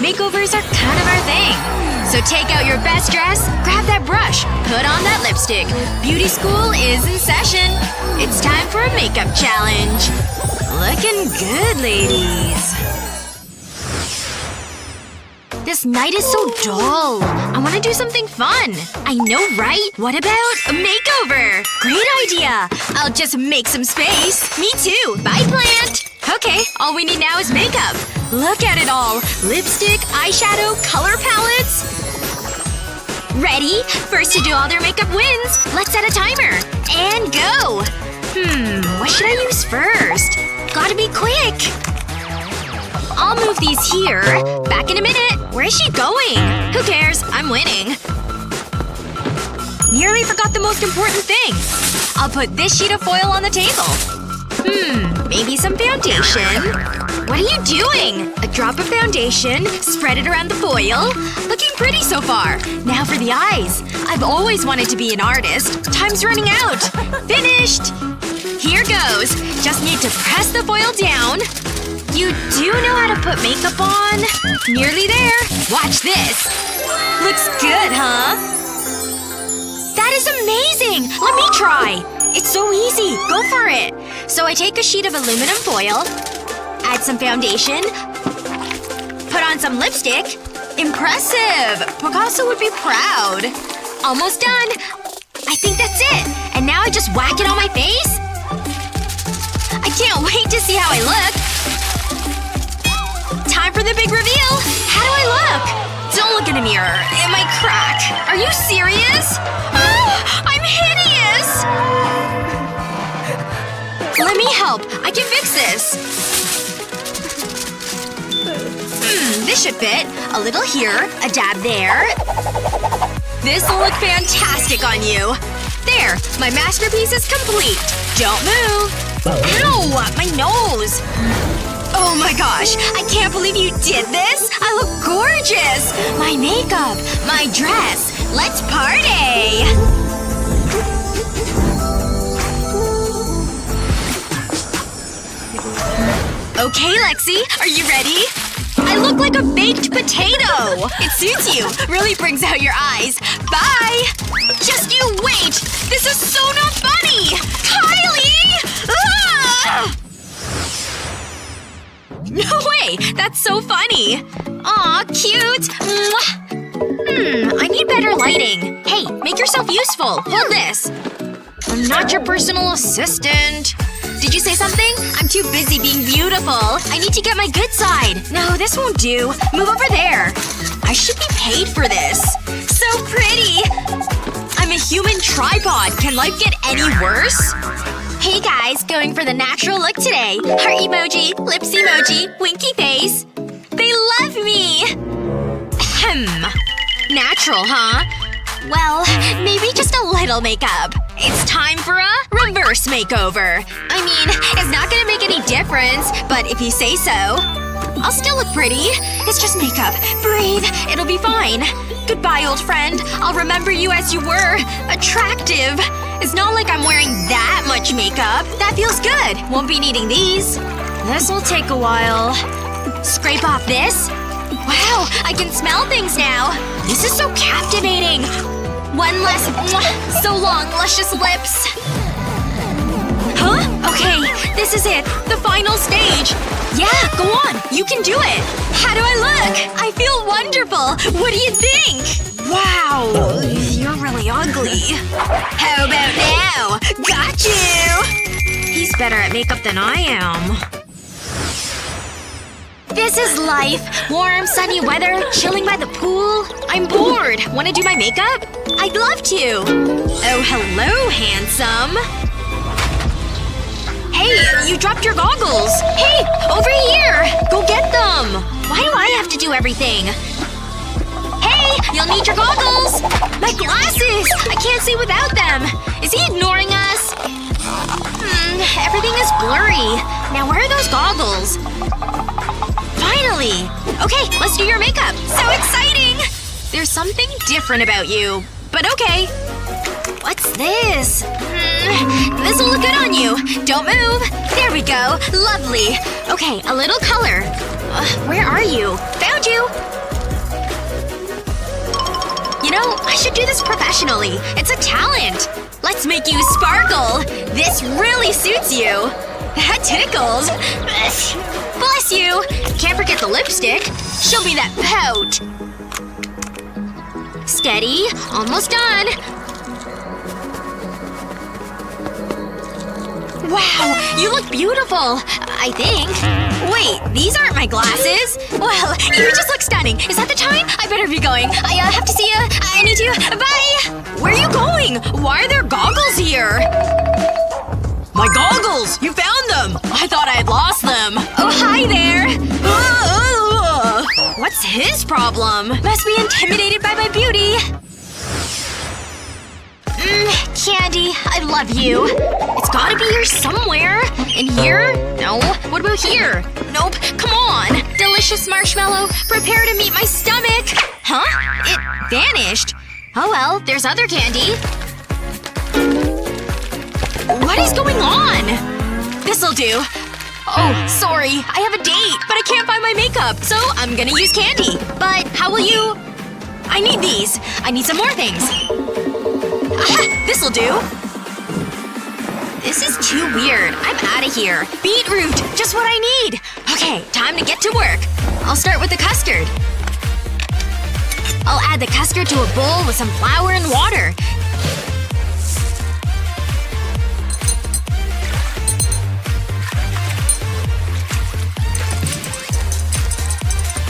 Makeovers are kind of our thing. So take out your best dress, grab that brush, put on that lipstick. Beauty school is in session. It's time for a makeup challenge. Looking good, ladies. This night is so dull. I want to do something fun. I know, right? What about a makeover? Great idea. I'll just make some space. Me too. Bye, plant. Okay, all we need now is makeup. Look at it all. Lipstick, eyeshadow, color palettes. Ready? First to do all their makeup wins. Let's set a timer. And go. What should I use first? Gotta be quick. I'll move these here. Back in a minute. Where is she going? Who cares? I'm winning. Nearly forgot the most important thing. I'll put this sheet of foil on the table. Maybe some foundation. What are you doing? A drop of foundation, spread it around the foil. Looking pretty so far. Now for the eyes. I've always wanted to be an artist. Time's running out. Finished! Here goes. Just need to press the foil down. You do know how to put makeup on. Nearly there. Watch this. Looks good, huh? That is amazing! Let me try. It's so easy. Go for it. So I take a sheet of aluminum foil, add some foundation, put on some lipstick. Impressive! Picasso would be proud. Almost done. I think that's it. And now I just whack it on my face? I can't wait to see how I look. Time for the big reveal! How do I look? Don't look in a mirror. It might crack. Are you serious? Oh! I'm hideous! Let me help. I can fix this. This should fit. A little here. A dab there. This'll look fantastic on you. There. My masterpiece is complete. Don't move. Ow! My nose! Oh my gosh. I can't believe you did this! I look gorgeous! My makeup. My dress. Let's party! Okay, Lexi. Are you ready? I look like a baked potato! It suits you. Really brings out your eyes. Bye! Just you wait! This is so not funny! Kylie! Ah! No way! That's so funny! Aw, cute! Mwah. I need better lighting. Hey, make yourself useful. Hold this. I'm not your personal assistant. Did you say something? I'm too busy being beautiful. I need to get my good side. No, this won't do. Move over there. I should be paid for this. So pretty! I'm a human tripod. Can life get any worse? Hey guys, going for the natural look today. Heart emoji, lips emoji, winky face. They love me! Ahem. Natural, huh? Well, maybe just a little makeup. It's time for a reverse makeover. I mean, it's not gonna make any difference, but if you say so. I'll still look pretty. It's just makeup. Breathe. It'll be fine. Goodbye, old friend. I'll remember you as you were. Attractive. It's not like I'm wearing that much makeup. That feels good. Won't be needing these. This'll take a while. Scrape off this. Wow, I can smell things now. This is so captivating. One less so long, luscious lips. Huh? Okay, this is it. The final stage. Yeah, go on. You can do it. How do I look? I feel wonderful. What do you think? Wow. You're really ugly. How about now? Got you! He's better at makeup than I am. This is life. Warm, sunny weather, chilling by the pool. I'm bored. Want to do my makeup? I'd love to. Oh, hello, handsome. Hey, you dropped your goggles. Hey, over here. Go get them. Why do I have to do everything? Hey, you'll need your goggles. My glasses. I can't see without them. Is he ignoring us? Everything is blurry. Now where are those goggles? Finally! Okay, let's do your makeup. So exciting! There's something different about you. But okay. What's this? This'll look good on you. Don't move. There we go. Lovely. Okay, a little color. Where are you? Found you! You know, I should do this professionally. It's a talent. Let's make you sparkle. This really suits you. That tickles. Bless you. Can't forget the lipstick. Show me that pout. Steady. Almost done. Wow, you look beautiful. I think. Wait, these aren't my glasses. Well, you just look stunning. Is that the time? I better be going. I have to see ya. I need to. Bye! Where are you going? Why are there goggles here? My goggles! You found them! I thought I had lost them. Oh, hi there. What's his problem? Must be intimidated by my beauty. Candy, I love you. It's gotta be here somewhere. In here? No. What about here? Nope. Come on. Delicious marshmallow. Prepare to meet my stomach. Huh? It vanished. Oh well, there's other candy. What is going on? This'll do. Oh, sorry. I have a date, but I can't find my makeup, so I'm gonna use candy. But how will you… I need these. I need some more things. Aha! This'll do. This is too weird. I'm outta here. Beetroot! Just what I need! Okay, time to get to work. I'll start with the custard. I'll add the custard to a bowl with some flour and water.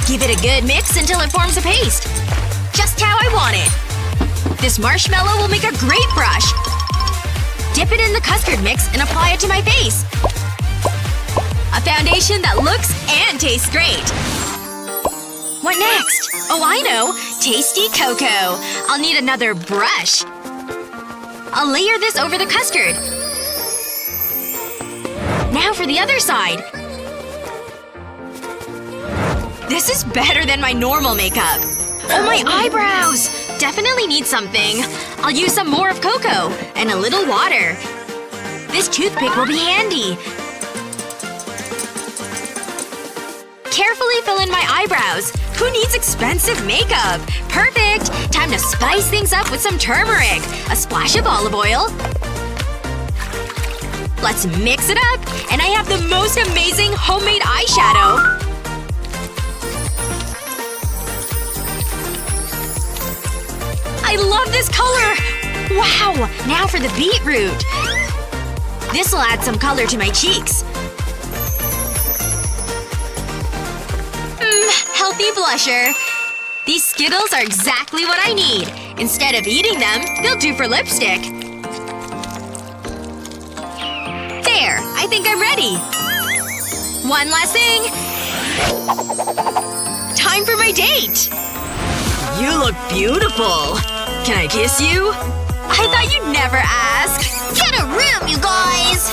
Give it a good mix until it forms a paste. Just how I want it. This marshmallow will make a great brush. Dip it in the custard mix and apply it to my face. A foundation that looks and tastes great. What next? Oh, I know. Tasty cocoa. I'll need another brush. I'll layer this over the custard. Now for the other side. This is better than my normal makeup. Oh, my eyebrows! Definitely need something. I'll use some more of cocoa. And a little water. This toothpick will be handy. Carefully fill in my eyebrows. Who needs expensive makeup? Perfect! Time to spice things up with some turmeric. A splash of olive oil. Let's mix it up. And I have the most amazing homemade eyeshadow. I love this color! Wow! Now for the beetroot. This'll add some color to my cheeks. Healthy blusher. These Skittles are exactly what I need. Instead of eating them, they'll do for lipstick. There! I think I'm ready. One last thing. Time for my date! You look beautiful. Can I kiss you? I thought you'd never ask. Get a room, you guys!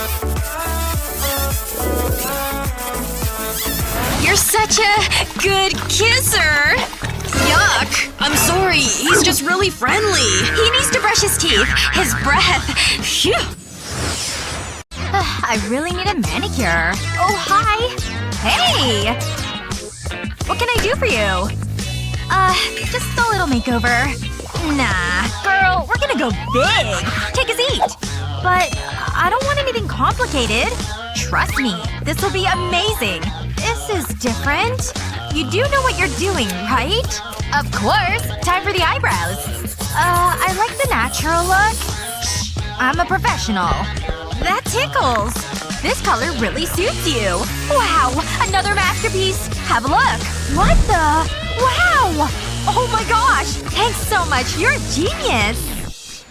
You're such a good kisser. Yuck. I'm sorry. He's just really friendly. He needs to brush his teeth. His breath. Phew. I really need a manicure. Oh, hi. Hey! What can I do for you? Just a little makeover. Nah. Girl, we're gonna go big. Take a seat. But I don't want anything complicated. Trust me. This'll be amazing. This is different. You do know what you're doing, right? Of course. Time for the eyebrows. I like the natural look. I'm a professional. That tickles. This color really suits you. Wow! Another masterpiece. Have a look. What the… Wow! Oh my gosh! Thanks so much. You're a genius.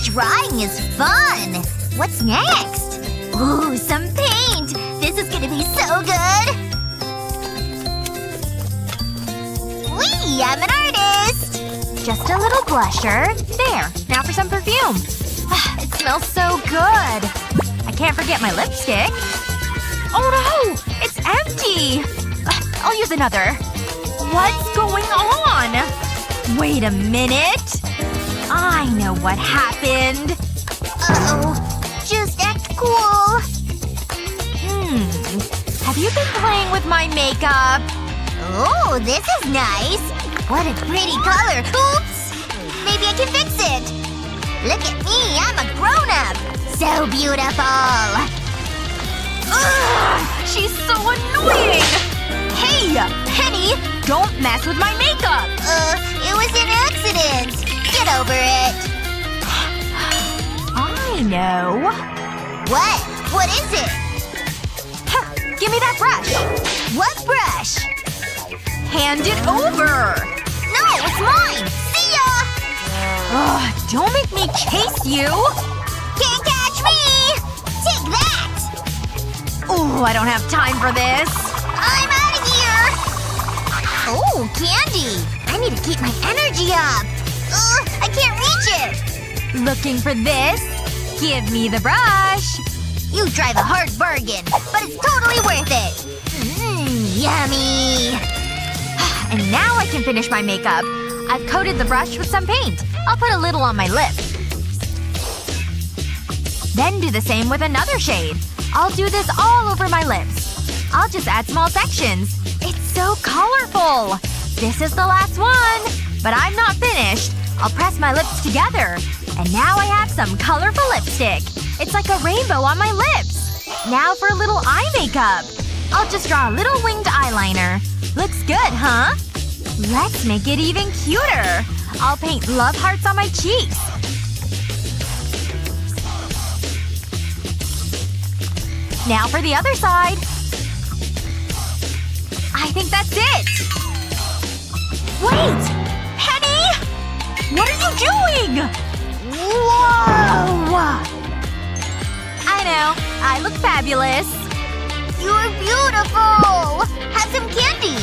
Drawing is fun! What's next? Ooh, some paint! This is gonna be so good! Whee! I'm an artist! Just a little blusher. There. Now for some perfume. It smells so good. I can't forget my lipstick. Oh no! It's empty! I'll use another. What's going on? Wait a minute. I know what happened. Uh-oh. Just act cool. Have you been playing with my makeup? Oh, this is nice. What a pretty color. Oops! Maybe I can fix it. Look at me, I'm a grown-up. So beautiful. Ugh! She's so annoying! Hey! Penny! Don't mess with my makeup! It was an accident. Get over it. I know. What? What is it? Give me that brush! What brush? Hand it over! No, it's mine! See ya! Ugh, don't make me chase you! Can't catch me! Take that! Oh, I don't have time for this. I'm out of here! Oh, candy! I need to keep my energy up! I can't reach it! Looking for this? Give me the brush! You drive a hard bargain, but it's totally worth it! Yummy! And now I can finish my makeup. I've coated the brush with some paint. I'll put a little on my lip. Then do the same with another shade. I'll do this all over my lips. I'll just add small sections. It's so colorful! This is the last one! But I'm not finished. I'll press my lips together. And now I have some colorful lipstick. It's like a rainbow on my lips. Now for a little eye makeup. I'll just draw a little winged eyeliner. Looks good, huh? Let's make it even cuter. I'll paint love hearts on my cheeks. Now for the other side. I think that's it. Wait! Penny! What are you doing? Whoa! I know. I look fabulous. You're beautiful! Have some candy!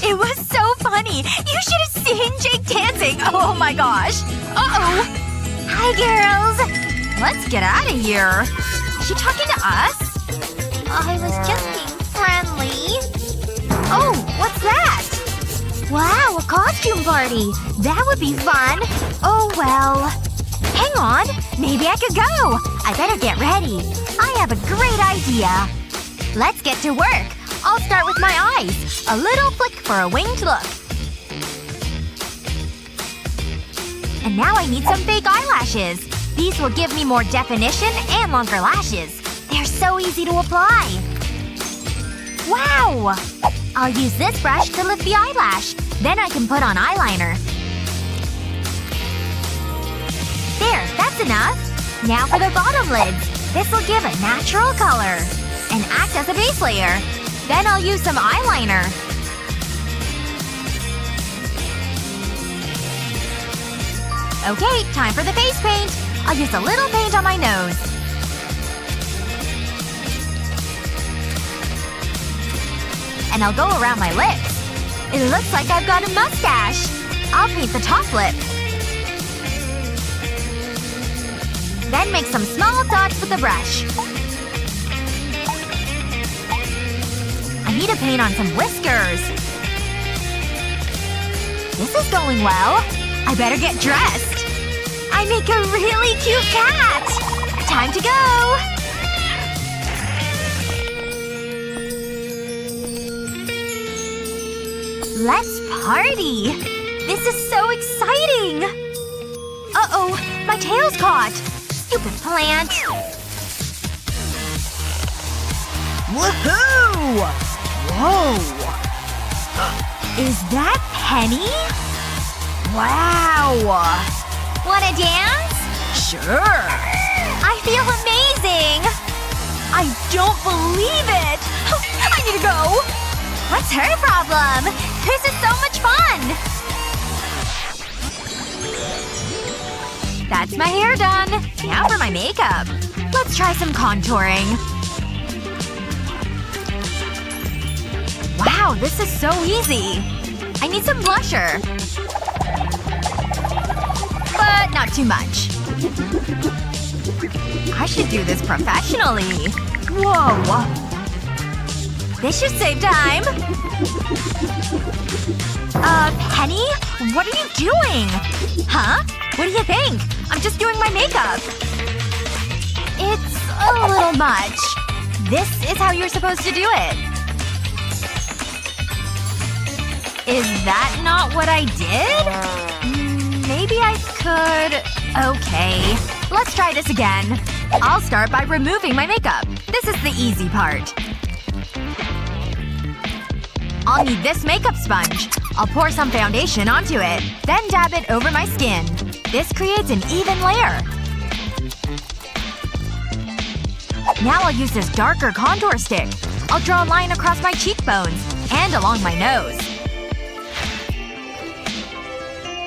It was so funny! You should have seen Jake dancing! Oh my gosh! Uh-oh! Hi, girls! Let's get out of here. Is she talking to us? I was just being friendly. Oh, what's that? Wow, a costume party! That would be fun! Oh well. Hang on. Maybe I could go. I better get ready. I have a great idea. Let's get to work. I'll start with my eyes. A little flick for a winged look. And now I need some fake eyelashes. These will give me more definition and longer lashes. They're so easy to apply. Wow! I'll use this brush to lift the eyelash. Then I can put on eyeliner. There, that's enough. Now for the bottom lids. This'll give a natural color. And act as a base layer. Then I'll use some eyeliner. Okay, time for the face paint. I'll use a little paint on my nose. And I'll go around my lips. It looks like I've got a mustache. I'll paint the top lip. Then make some small dots with the brush. I need to paint on some whiskers. This is going well. I better get dressed. I make a really cute cat! Time to go! Let's party! This is so exciting! Uh-oh, my tail's caught! Stupid plant! Woohoo! Whoa! Is that Penny? Wow! Wanna dance? Sure! I feel amazing! I don't believe it! I need to go! What's her problem? This is so much fun! That's my hair done. Now for my makeup. Let's try some contouring. Wow, this is so easy. I need some blusher. But not too much. I should do this professionally. Whoa. This should save time. Penny? What are you doing? Huh? What do you think? I'm just doing my makeup. It's a little much. This is how you're supposed to do it. Is that not what I did? Maybe I could… Okay. Let's try this again. I'll start by removing my makeup. This is the easy part. I'll need this makeup sponge. I'll pour some foundation onto it, then dab it over my skin. This creates an even layer. Now I'll use this darker contour stick. I'll draw a line across my cheekbones and along my nose.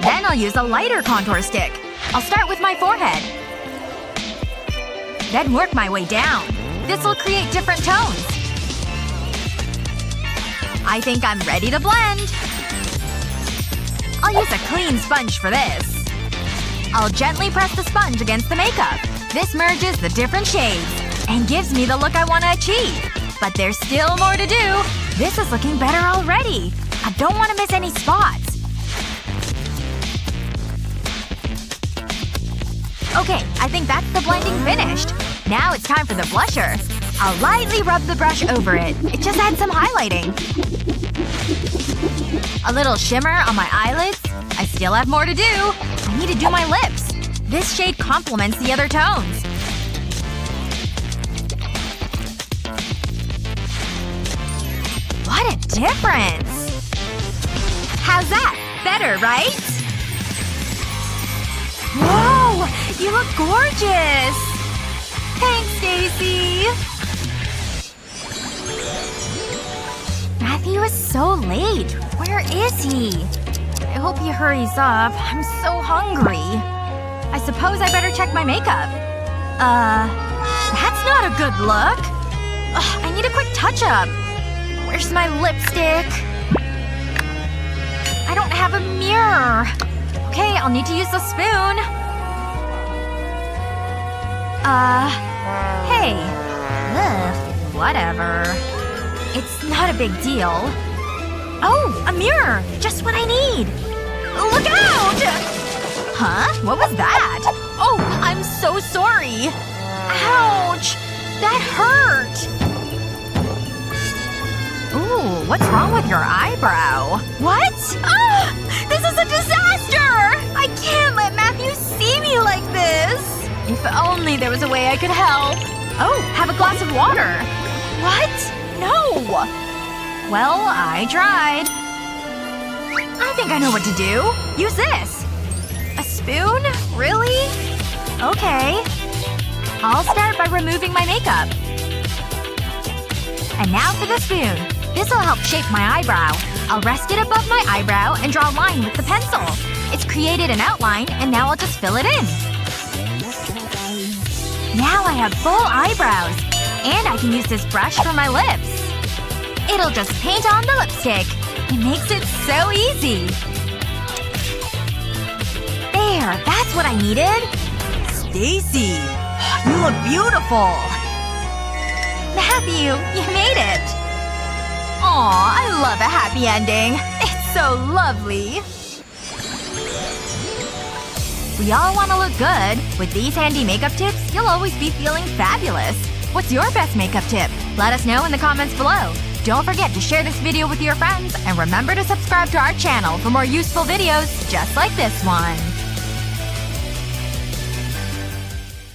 Then I'll use a lighter contour stick. I'll start with my forehead. Then work my way down. This'll create different tones. I think I'm ready to blend. I'll use a clean sponge for this. I'll gently press the sponge against the makeup. This merges the different shades and gives me the look I want to achieve. But there's still more to do. This is looking better already. I don't want to miss any spots. Okay, I think that's the blending finished. Now it's time for the blusher. I'll lightly rub the brush over it. It just adds some highlighting. A little shimmer on my eyelids. I still have more to do. I need to do my lips. This shade complements the other tones. What a difference! How's that? Better, right? Whoa! You look gorgeous! Thanks, Stacy! Matthew is so late. Where is he? I hope he hurries up. I'm so hungry. I suppose I better check my makeup. That's not a good look. Ugh, I need a quick touch-up. Where's my lipstick? I don't have a mirror. Okay, I'll need to use the spoon. Hey. Ugh, whatever. It's not a big deal. Oh, a mirror! Just what I need! Look out! Huh? What was that? Oh, I'm so sorry. Ouch! That hurt! Ooh, what's wrong with your eyebrow? What? Ah! This is a disaster! I can't let Matthew see me like this! If only there was a way I could help. Oh, have a glass of water. What? No! Well, I tried. I think I know what to do. Use this. A spoon? Really? Okay. I'll start by removing my makeup. And now for the spoon. This'll help shape my eyebrow. I'll rest it above my eyebrow and draw a line with the pencil. It's created an outline, and now I'll just fill it in. Now I have full eyebrows. And I can use this brush for my lips. It'll just paint on the lipstick. It makes it so easy. There, that's what I needed. Stacy, you look beautiful. Matthew, you made it. Aw, I love a happy ending. It's so lovely. We all want to look good. With these handy makeup tips, you'll always be feeling fabulous. What's your best makeup tip? Let us know in the comments below. Don't forget to share this video with your friends, and remember to subscribe to our channel for more useful videos just like this one.